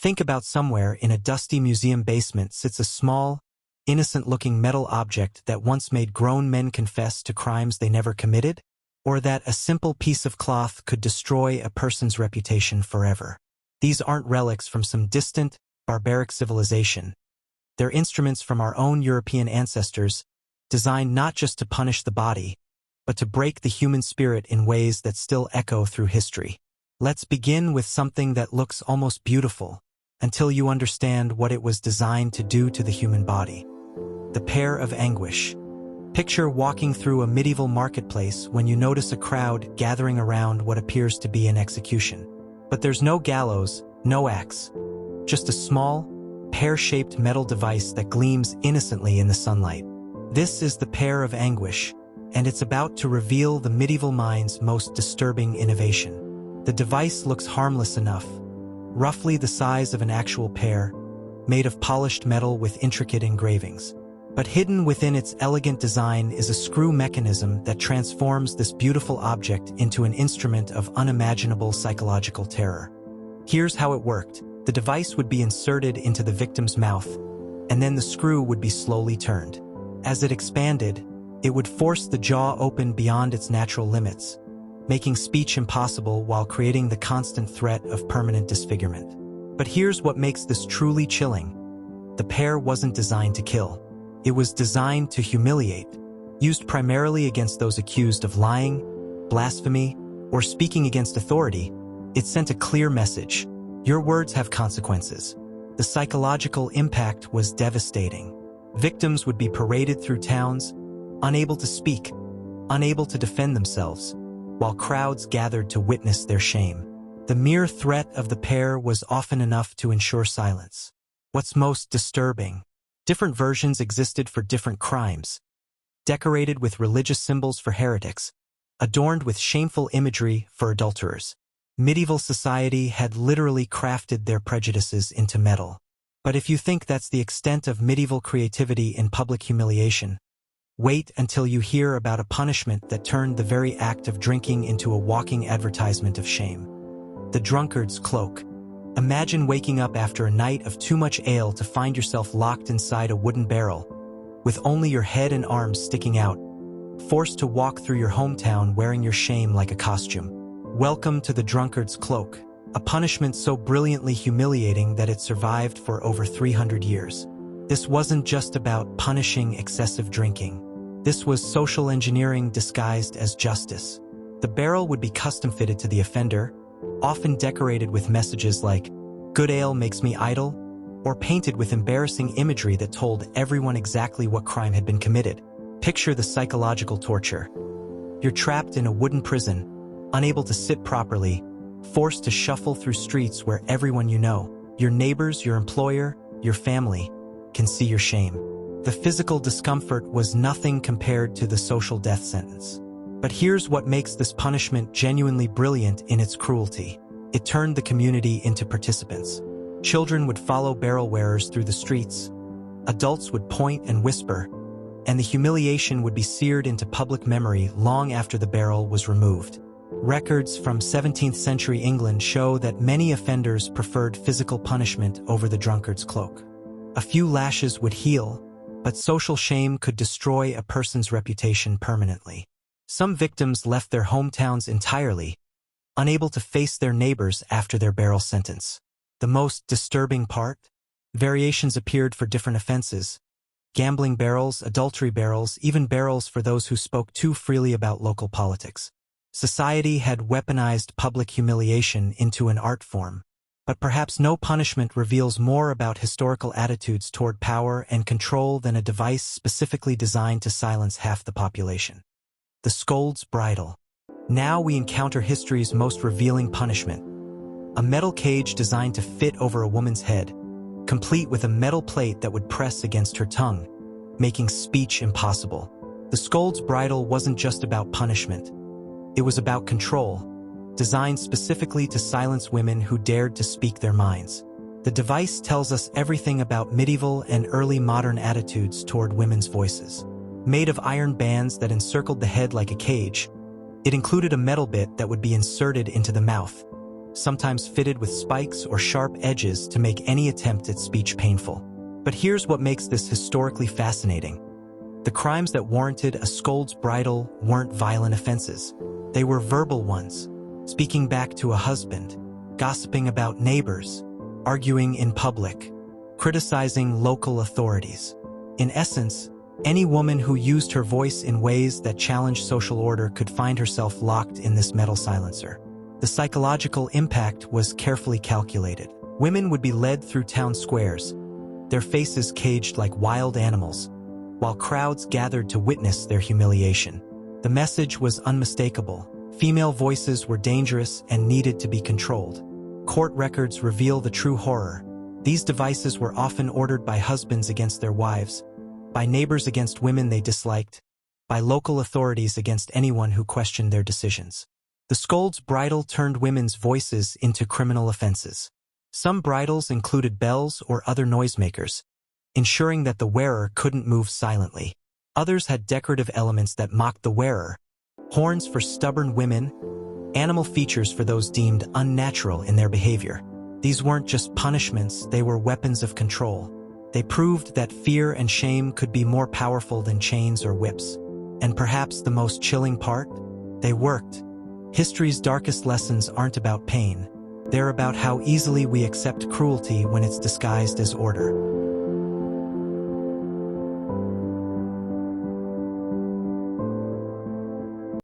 Think about somewhere in a dusty museum basement sits a small, innocent-looking metal object that once made grown men confess to crimes they never committed, or that a simple piece of cloth could destroy a person's reputation forever. These aren't relics from some distant, barbaric civilization. They're instruments from our own European ancestors, designed not just to punish the body, but to break the human spirit in ways that still echo through history. Let's begin with something that looks almost beautiful, until you understand what it was designed to do to the human body. The Pear of Anguish. Picture walking through a medieval marketplace when you notice a crowd gathering around what appears to be an execution. But there's no gallows, no axe, just a small, pear-shaped metal device that gleams innocently in the sunlight. This is the Pear of Anguish, and it's about to reveal the medieval mind's most disturbing innovation. The device looks harmless enough, roughly the size of an actual pear, made of polished metal with intricate engravings. But hidden within its elegant design is a screw mechanism that transforms this beautiful object into an instrument of unimaginable psychological terror. Here's how it worked. The device would be inserted into the victim's mouth, and then the screw would be slowly turned. As it expanded, it would force the jaw open beyond its natural limits, making speech impossible while creating the constant threat of permanent disfigurement. But here's what makes this truly chilling. The pear wasn't designed to kill. It was designed to humiliate, used primarily against those accused of lying, blasphemy, or speaking against authority. It sent a clear message. Your words have consequences. The psychological impact was devastating. Victims would be paraded through towns, unable to speak, unable to defend themselves, while crowds gathered to witness their shame. The mere threat of the pear was often enough to ensure silence. What's most disturbing? Different versions existed for different crimes, decorated with religious symbols for heretics, adorned with shameful imagery for adulterers. Medieval society had literally crafted their prejudices into metal. But if you think that's the extent of medieval creativity in public humiliation, wait until you hear about a punishment that turned the very act of drinking into a walking advertisement of shame. The drunkard's cloak. Imagine waking up after a night of too much ale to find yourself locked inside a wooden barrel, with only your head and arms sticking out, forced to walk through your hometown wearing your shame like a costume. Welcome to the drunkard's cloak, a punishment so brilliantly humiliating that it survived for over 300 years. This wasn't just about punishing excessive drinking. This was social engineering disguised as justice. The barrel would be custom-fitted to the offender, often decorated with messages like, "Good ale makes me idle," or painted with embarrassing imagery that told everyone exactly what crime had been committed. Picture the psychological torture. You're trapped in a wooden prison, unable to sit properly, forced to shuffle through streets where everyone you know, your neighbors, your employer, your family, can see your shame. The physical discomfort was nothing compared to the social death sentence. But here's what makes this punishment genuinely brilliant in its cruelty. It turned the community into participants. Children would follow barrel wearers through the streets. Adults would point and whisper, and the humiliation would be seared into public memory long after the barrel was removed. Records from 17th century England show that many offenders preferred physical punishment over the drunkard's cloak. A few lashes would heal, but social shame could destroy a person's reputation permanently. Some victims left their hometowns entirely, unable to face their neighbors after their barrel sentence. The most disturbing part? Variations appeared for different offenses. Gambling barrels, adultery barrels, even barrels for those who spoke too freely about local politics. Society had weaponized public humiliation into an art form. But perhaps no punishment reveals more about historical attitudes toward power and control than a device specifically designed to silence half the population. The SCOLD'S bridle. Now we encounter history's most revealing punishment. A metal cage designed to fit over a woman's head, complete with a metal plate that would press against her tongue, making speech impossible. The SCOLD'S bridle wasn't just about punishment. It was about control, designed specifically to silence women who dared to speak their minds. The device tells us everything about medieval and early modern attitudes toward women's voices. Made of iron bands that encircled the head like a cage, it included a metal bit that would be inserted into the mouth, sometimes fitted with spikes or sharp edges to make any attempt at speech painful. But here's what makes this historically fascinating. The crimes that warranted a scold's bridle weren't violent offenses. They were verbal ones, speaking back to a husband, gossiping about neighbors, arguing in public, criticizing local authorities. In essence, any woman who used her voice in ways that challenged social order could find herself locked in this metal silencer. The psychological impact was carefully calculated. Women would be led through town squares, their faces caged like wild animals, while crowds gathered to witness their humiliation. The message was unmistakable. Female voices were dangerous and needed to be controlled. Court records reveal the true horror. These devices were often ordered by husbands against their wives, by neighbors against women they disliked, by local authorities against anyone who questioned their decisions. The scold's bridle turned women's voices into criminal offenses. Some bridles included bells or other noisemakers, ensuring that the wearer couldn't move silently. Others had decorative elements that mocked the wearer, horns for stubborn women, animal features for those deemed unnatural in their behavior. These weren't just punishments, they were weapons of control. They proved that fear and shame could be more powerful than chains or whips. And perhaps the most chilling part? They worked. History's darkest lessons aren't about pain. They're about how easily we accept cruelty when it's disguised as order.